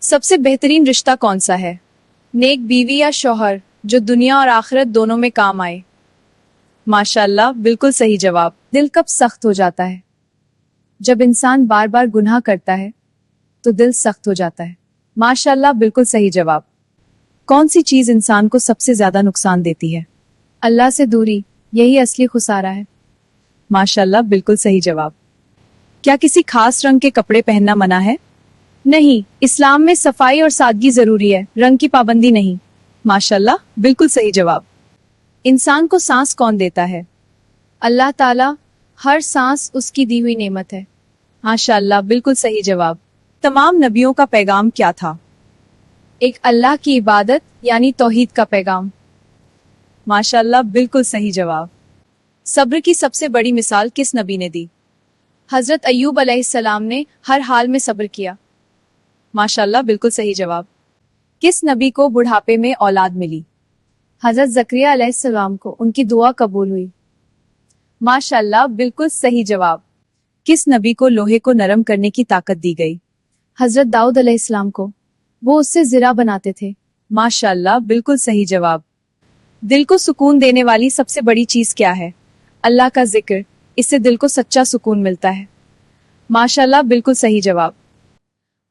सबसे बेहतरीन रिश्ता कौन सा है? नेक बीवी या शौहर जो दुनिया और आखिरत दोनों में काम आए? माशाल्लाह, बिल्कुल सही जवाब। दिल कब सख्त हो जाता है? जब इंसान बार बार गुनाह करता है तो दिल सख्त हो जाता है। माशाल्लाह, बिल्कुल सही जवाब। कौन सी चीज इंसान को सबसे ज्यादा नुकसान देती है? अल्लाह से दूरी, यही असली खुसारा है। माशाल्लाह, बिल्कुल सही जवाब। क्या किसी खास रंग के कपड़े पहनना मना है? नहीं, इस्लाम में सफाई और सादगी जरूरी है, रंग की पाबंदी नहीं। माशाल्लाह, बिल्कुल सही जवाब। इंसान को सांस कौन देता है? अल्लाह ताला, हर सांस उसकी दी हुई नेमत है। माशाल्लाह, बिल्कुल सही जवाब। तमाम नबियों का पैगाम क्या था? एक अल्लाह की इबादत यानी तौहीद का पैगाम। माशाल्लाह, बिल्कुल सही जवाब। सब्र की सबसे बड़ी मिसाल किस नबी ने दी? हजरत अय्यूब अलैहिस्सलाम ने हर हाल में सब्र किया। माशाल्लाह, बिल्कुल सही जवाब। किस नबी को बुढ़ापे में औलाद मिली? हजरत ज़करिया अलैहिस्सलाम को उनकी दुआ कबूल हुई। माशाल्लाह, बिल्कुल सही जवाब। किस नबी को लोहे को नरम करने की ताकत दी गई? हजरत दाऊद अलैहिस्सलाम को, वो उससे ज़िरा बनाते थे। माशाल्लाह, बिल्कुल सही जवाब। दिल को सुकून देने वाली सबसे बड़ी चीज क्या है? अल्लाह का जिक्र, इससे दिल को सच्चा सुकून मिलता है। माशाल्लाह, बिल्कुल सही जवाब।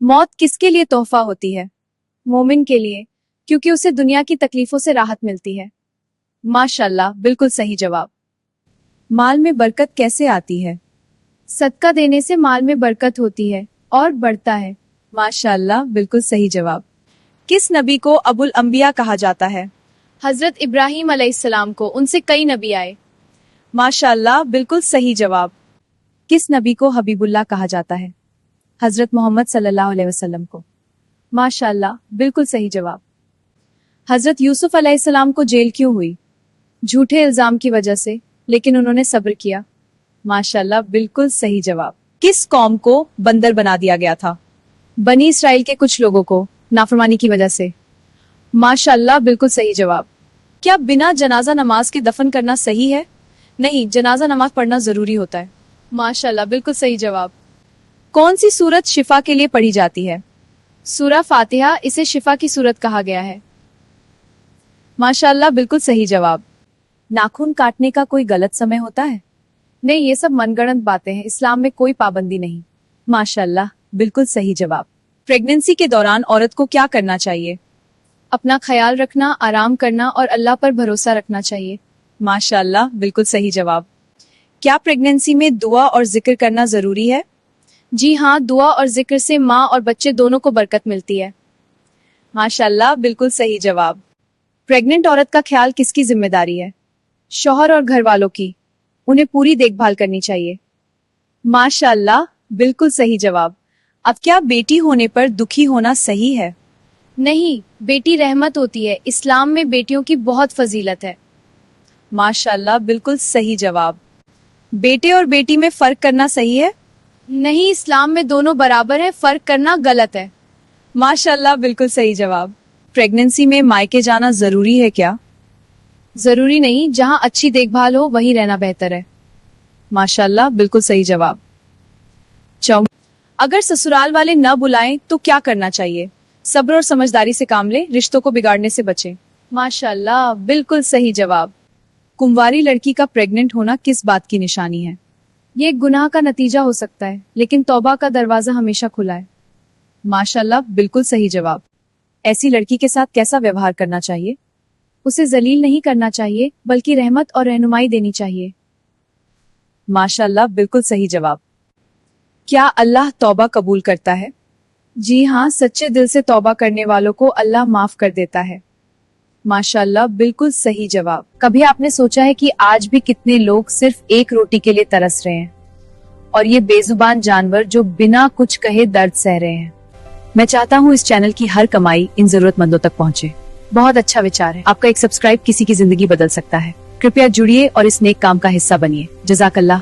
मौत किसके लिए तोहफा होती है? मोमिन के लिए, क्योंकि उसे दुनिया की तकलीफों से राहत मिलती है। माशाल्लाह, बिल्कुल सही जवाब। माल में बरकत कैसे आती है? सदका देने से माल में बरकत होती है और बढ़ता है। माशाल्लाह, बिल्कुल सही जवाब। किस नबी को अबुल अंबिया कहा जाता है? हजरत इब्राहीम अलैहिस्सलाम को, उनसे कई नबी आए। माशाल्लाह, बिल्कुल सही जवाब। किस नबी को हबीबुल्लाह कहा जाता है? हजरत मोहम्मद सल्लल्लाहु अलैहि वसल्लम को। माशाल्लाह, बिल्कुल सही जवाब। हजरत यूसुफ अलैहिस्सलाम को जेल क्यों हुई? झूठे इल्जाम की वजह से, लेकिन उन्होंने सब्र किया। माशाल्लाह, बिल्कुल सही जवाब। किस कौम को बंदर बना दिया गया था? बनी इसराइल के कुछ लोगों को, नाफरमानी की वजह से। माशाल्लाह, बिल्कुल सही जवाब। क्या बिना जनाजा नमाज के दफन करना सही है? नहीं, जनाजा नमाज पढ़ना जरूरी होता है। माशाल्लाह, बिल्कुल सही जवाब। कौन सी सूरत शिफा के लिए पढ़ी जाती है? सूरा फातिहा, इसे शिफा की सूरत कहा गया है। माशाल्लाह, बिल्कुल सही जवाब। नाखून काटने का कोई गलत समय होता है? नहीं, ये सब मनगढ़ंत बातें हैं, इस्लाम में कोई पाबंदी नहीं। माशाल्लाह, बिल्कुल सही जवाब। प्रेगनेंसी के दौरान औरत को क्या करना चाहिए? अपना ख्याल रखना, आराम करना और अल्लाह पर भरोसा रखना चाहिए। माशाल्लाह, बिल्कुल सही जवाब। क्या प्रेगनेंसी में दुआ और जिक्र करना जरूरी है? जी हाँ, दुआ और जिक्र से माँ और बच्चे दोनों को बरकत मिलती है। माशाल्लाह, बिल्कुल सही जवाब। प्रेग्नेंट औरत का ख्याल किसकी जिम्मेदारी है? शौहर और घर वालों की, उन्हें पूरी देखभाल करनी चाहिए। माशाल्लाह, बिल्कुल सही जवाब। अब क्या बेटी होने पर दुखी होना सही है? नहीं, बेटी रहमत होती है, इस्लाम में बेटियों की बहुत फजीलत है। माशाल्लाह, बिल्कुल सही जवाब। बेटे और बेटी में फर्क करना सही है? नहीं, इस्लाम में दोनों बराबर है, फर्क करना गलत है। माशाल्लाह, बिल्कुल सही जवाब। प्रेगनेंसी में मायके जाना जरूरी है क्या? जरूरी नहीं, जहाँ अच्छी देखभाल हो वहीं रहना बेहतर है। माशाल्लाह, बिल्कुल सही जवाब। अगर ससुराल वाले न बुलाएं तो क्या करना चाहिए? सब्र और समझदारी से काम ले, रिश्तों को बिगाड़ने से बचें। माशाल्लाह, बिल्कुल सही जवाब। कुंवारी लड़की का प्रेग्नेंट होना किस बात की निशानी है? ये एक गुनाह का नतीजा हो सकता है, लेकिन तौबा का दरवाजा हमेशा खुला है। माशाल्लाह, बिल्कुल सही जवाब। ऐसी लड़की के साथ कैसा व्यवहार करना चाहिए? उसे जलील नहीं करना चाहिए, बल्कि रहमत और रहनुमाई देनी चाहिए। माशाल्लाह, बिल्कुल सही जवाब। क्या अल्लाह तौबा कबूल करता है? जी हाँ, सच्चे दिल से तौबा करने वालों को अल्लाह माफ कर देता है। माशाल्लाह, बिल्कुल सही जवाब। कभी आपने सोचा है कि आज भी कितने लोग सिर्फ एक रोटी के लिए तरस रहे हैं, और ये बेजुबान जानवर जो बिना कुछ कहे दर्द सह रहे हैं। मैं चाहता हूँ इस चैनल की हर कमाई इन जरूरतमंदों तक पहुँचे। बहुत अच्छा विचार है, आपका एक सब्सक्राइब किसी की जिंदगी बदल सकता है। कृपया जुड़िए और इस नेक काम का हिस्सा बनिए। जज़ाकल्लाह।